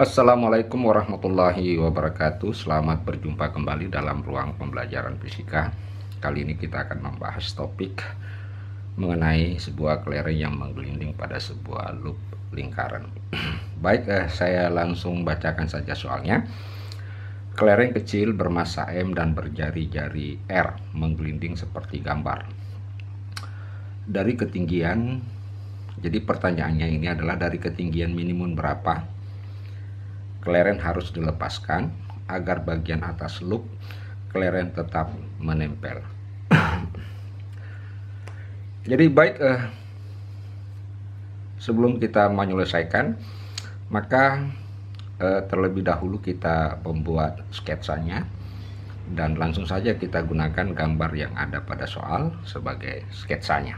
Assalamualaikum warahmatullahi wabarakatuh. Selamat berjumpa kembali dalam ruang pembelajaran fisika. Kali ini kita akan membahas topik mengenai sebuah kelereng yang menggelinding pada sebuah loop lingkaran. Baik, saya langsung bacakan saja soalnya. Kelereng kecil bermassa M dan berjari-jari R menggelinding seperti gambar. Dari ketinggian, jadi pertanyaannya ini adalah dari ketinggian minimum berapa kelereng harus dilepaskan agar bagian atas loop kelereng tetap menempel. Jadi baik, sebelum kita menyelesaikan, maka terlebih dahulu kita membuat sketsanya dan langsung saja kita gunakan gambar yang ada pada soal sebagai sketsanya.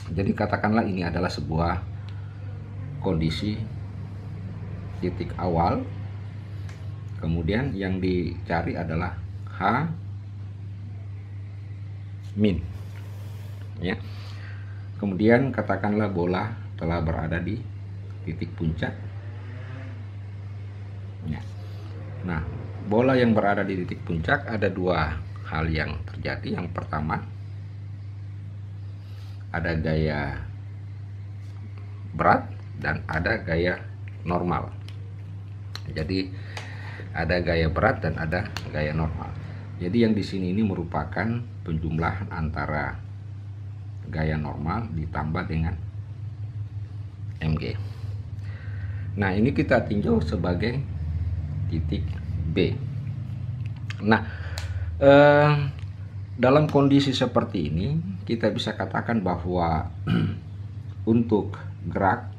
Jadi katakanlah ini adalah sebuah kondisi titik awal, kemudian yang dicari adalah H min, ya. Kemudian katakanlah bola telah berada di titik puncak, ya. Nah, bola yang berada di titik puncak ada dua hal yang terjadi. Yang pertama, ada gaya berat dan ada gaya normal. Jadi ada gaya berat dan ada gaya normal. Jadi yang di sini ini merupakan penjumlahan antara gaya normal ditambah dengan mg. Nah, ini kita tinjau sebagai titik B. Nah, dalam kondisi seperti ini kita bisa katakan bahwa untuk gerak,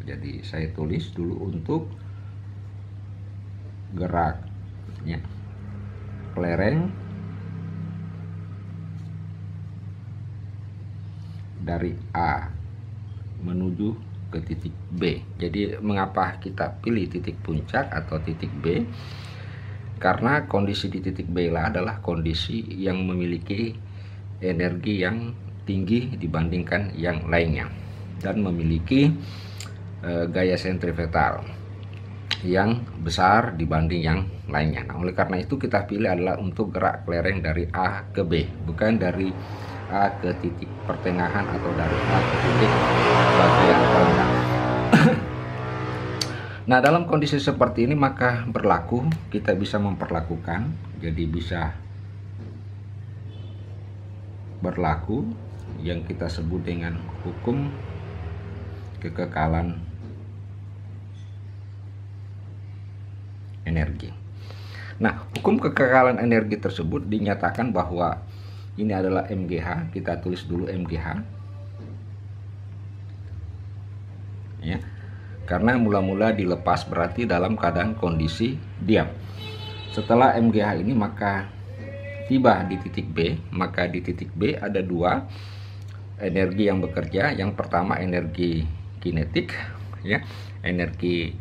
jadi saya tulis dulu untuk geraknya kelereng dari A menuju ke titik B. Jadi mengapa kita pilih titik puncak atau titik B? Karena kondisi di titik B adalah kondisi yang memiliki energi yang tinggi dibandingkan yang lainnya dan memiliki gaya sentripetal yang besar dibanding yang lainnya. Nah, oleh karena itu kita pilih adalah untuk gerak kelereng dari A ke B, bukan dari A ke titik pertengahan atau dari A ke titik bagian terendah. Nah, dalam kondisi seperti ini maka berlaku, kita bisa memperlakukan, jadi bisa berlaku yang kita sebut dengan hukum kekekalan energi. Nah, hukum kekekalan energi tersebut dinyatakan bahwa ini adalah MGH. Kita tulis dulu MGH, ya, karena mula-mula dilepas berarti dalam keadaan kondisi diam. Setelah MGH ini maka tiba di titik B, maka di titik B ada dua energi yang bekerja. Yang pertama energi kinetik, ya, energi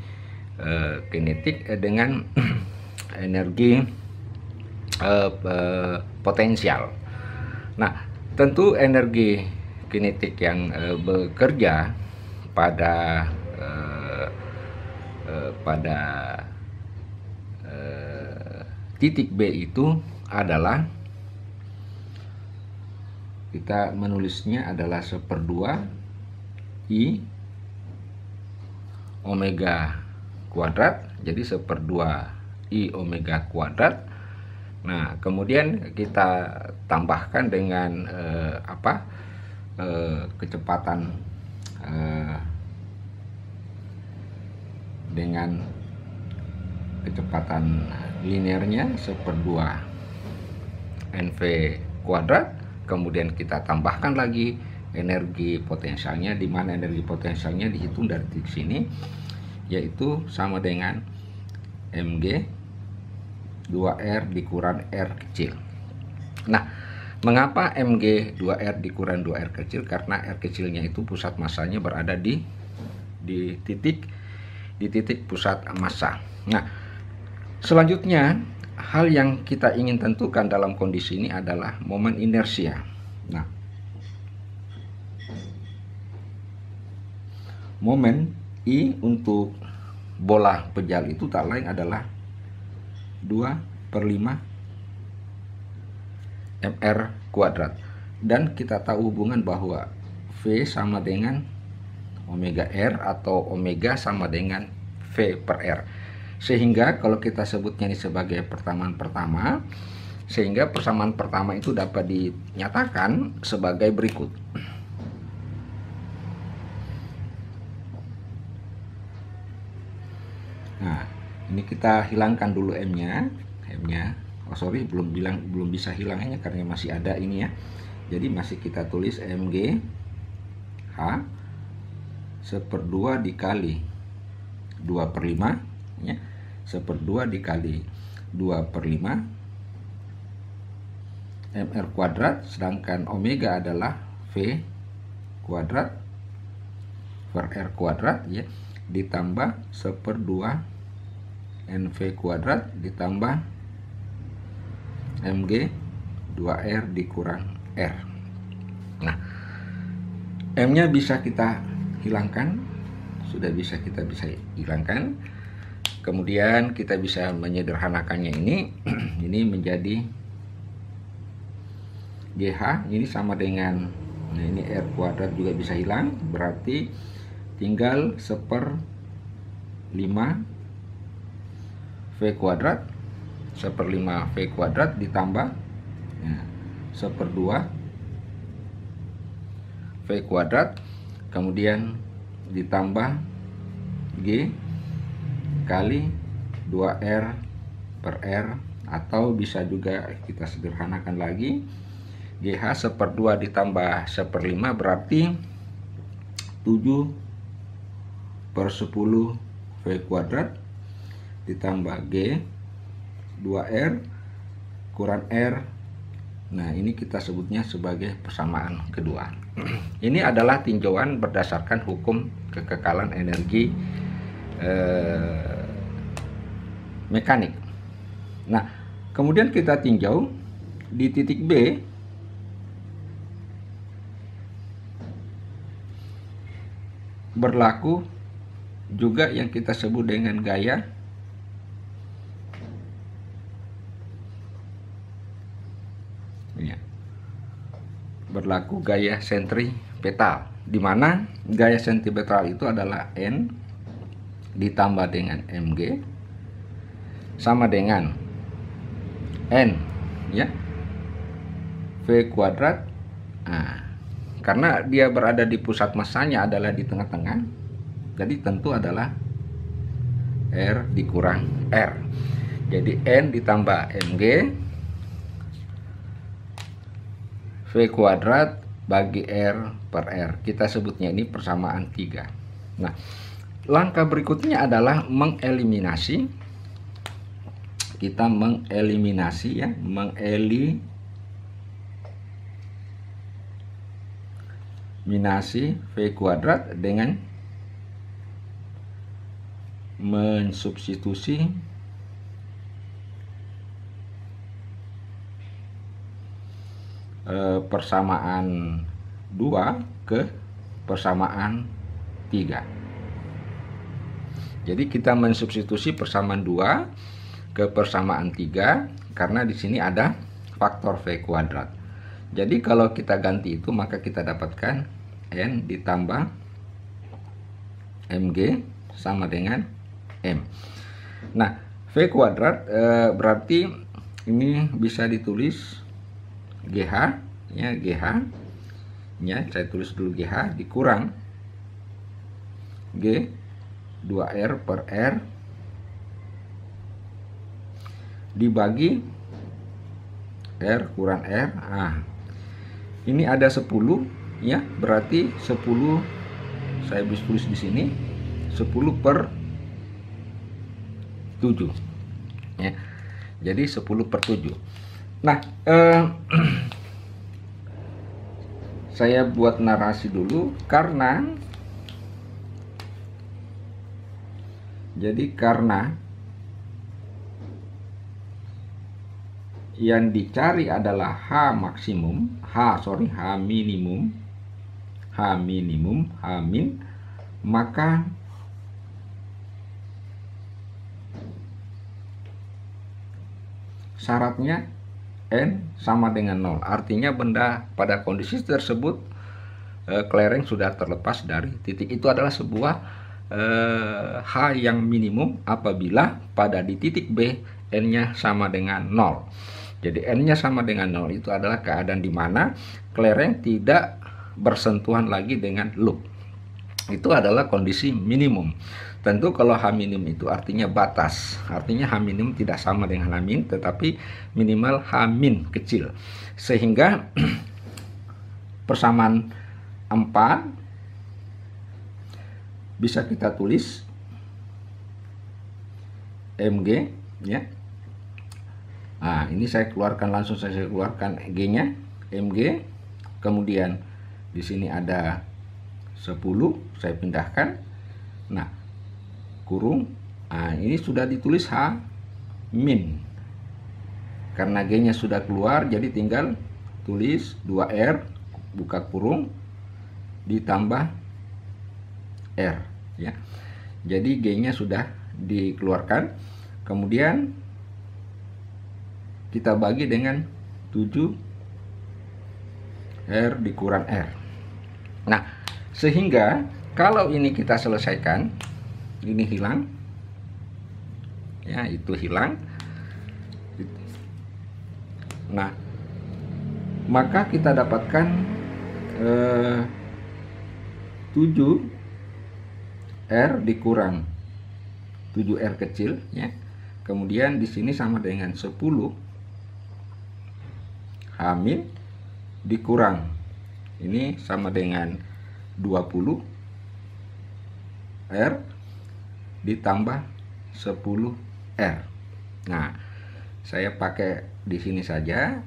kinetik dengan energi potensial. Nah, tentu energi kinetik yang bekerja pada titik B itu adalah, kita menulisnya adalah 1/2 I omega kuadrat, jadi 1/2 I omega kuadrat. Nah, kemudian kita tambahkan dengan kecepatan dengan kecepatan linearnya 1/2 NV kuadrat. Kemudian kita tambahkan lagi energi potensialnya, di mana energi potensialnya dihitung dari titik sini, yaitu sama dengan mg 2R dikurang R kecil. Nah, mengapa mg 2R dikurang 2R kecil? Karena R kecilnya itu pusat massanya berada di titik pusat massa. Nah, selanjutnya hal yang kita ingin tentukan dalam kondisi ini adalah momen inersia. Nah, momen I untuk bola pejal itu tak lain adalah 2/5 mr kuadrat. Dan kita tahu hubungan bahwa V sama dengan omega R atau omega sama dengan V per R. Sehingga kalau kita sebutnya ini sebagai persamaan pertama, sehingga persamaan pertama itu dapat dinyatakan sebagai berikut. Nah, ini kita hilangkan dulu M-nya. Oh sorry, belum bisa hilangnya karena masih ada ini ya. Jadi masih kita tulis Mg H 1/2 dikali 2/5 ya. 1/2 dikali 2/5 mr kuadrat, sedangkan omega adalah V kuadrat per R kuadrat ya, ditambah 1/2 NV kuadrat ditambah Mg 2R dikurang R. Nah, M-nya bisa kita hilangkan, sudah bisa hilangkan. Kemudian kita bisa menyederhanakannya ini ini menjadi GH ini sama dengan, nah ini R kuadrat juga bisa hilang, berarti tinggal 1/5 V kuadrat, 1/5 V kuadrat ditambah 1/2 V kuadrat, kemudian ditambah G kali 2R per R, atau bisa juga kita sederhanakan lagi, GH 1/2 ditambah 1/5 berarti 7/10 V kuadrat ditambah G 2R kurang R. Nah, ini kita sebutnya sebagai persamaan kedua. Ini adalah tinjauan berdasarkan hukum kekekalan energi mekanik. Nah, kemudian kita tinjau di titik B. Berlaku juga yang kita sebut dengan gaya sentripetal, di mana gaya sentripetal itu adalah N ditambah dengan Mg sama dengan N ya V kuadrat. Nah, karena dia berada di pusat masanya adalah di tengah-tengah, jadi tentu adalah R dikurang R. Jadi N ditambah Mg V kuadrat bagi R per R. Kita sebutnya ini persamaan 3. Nah, langkah berikutnya adalah mengeliminasi. Kita mengeliminasi ya, mengeliminasi V kuadrat dengan mensubstitusi persamaan 2 ke persamaan 3. Jadi kita mensubstitusi persamaan 2 ke persamaan 3 karena di sini ada faktor V kuadrat. Jadi kalau kita ganti itu maka kita dapatkan N ditambah Mg sama dengan M. Nah, V kuadrat berarti ini bisa ditulis GH ya, GH ya, saya tulis dulu GH dikurang G 2R per R dibagi R kurang R. Nah, ini ada 10 ya, berarti 10 saya bisa tulis di sini 10/7 ya. Jadi 10/7. Nah, saya buat narasi dulu karena yang dicari adalah H maksimum, H minimum, H min, maka syaratnya N sama dengan 0. Artinya benda pada kondisi tersebut kelereng sudah terlepas dari titik. Itu adalah sebuah H yang minimum apabila pada di titik B N-nya sama dengan 0. Jadi N-nya sama dengan 0 itu adalah keadaan di mana kelereng tidak bersentuhan lagi dengan loop. Itu adalah kondisi minimum. Tentu kalau H minim itu artinya batas. Artinya H minim tidak sama dengan H min, tetapi minimal H min kecil. Sehingga persamaan 4 bisa kita tulis Mg ya. Nah, ini saya keluarkan langsung, saya keluarkan G-nya Mg. Kemudian di sini ada 10, saya pindahkan. Nah, kurung. Nah, ini sudah ditulis H min. Karena G-nya sudah keluar, jadi tinggal tulis 2R buka kurung ditambah R ya. Jadi G-nya sudah dikeluarkan. Kemudian kita bagi dengan 7 R dikurang R. Nah, sehingga kalau ini kita selesaikan, ini hilang ya, itu hilang. Nah, maka kita dapatkan 7R dikurang 7R kecil ya. Kemudian di sini sama dengan 10 H min dikurang ini sama dengan 20 R ditambah 10 R. Nah, saya pakai di sini saja.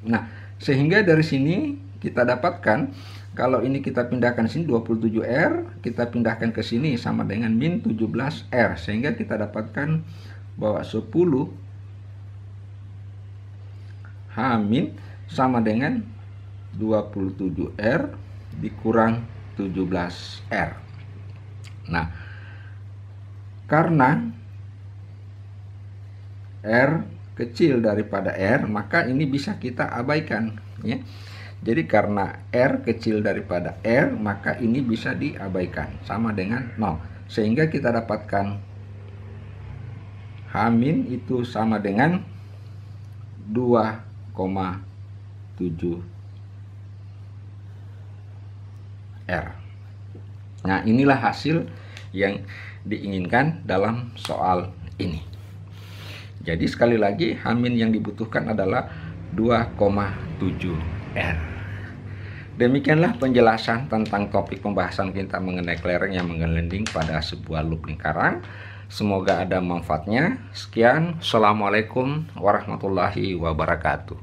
Nah, sehingga dari sini kita dapatkan kalau ini kita pindahkan sini 27R, kita pindahkan ke sini sama dengan min 17R, sehingga kita dapatkan bahwa 10 H min sama dengan 27R dikurang 17R. Nah, karena R kecil daripada R, maka ini bisa kita abaikan ya. Jadi karena R kecil daripada R, maka ini bisa diabaikan sama dengan 0. Sehingga kita dapatkan H min itu sama dengan 2,7 R. Nah, inilah hasil yang diinginkan dalam soal ini. Jadi sekali lagi H min yang dibutuhkan adalah 2,7 R. Demikianlah penjelasan tentang topik pembahasan kita mengenai kelereng yang menggelinding pada sebuah loop lingkaran. Semoga ada manfaatnya. Sekian, Assalamualaikum warahmatullahi wabarakatuh.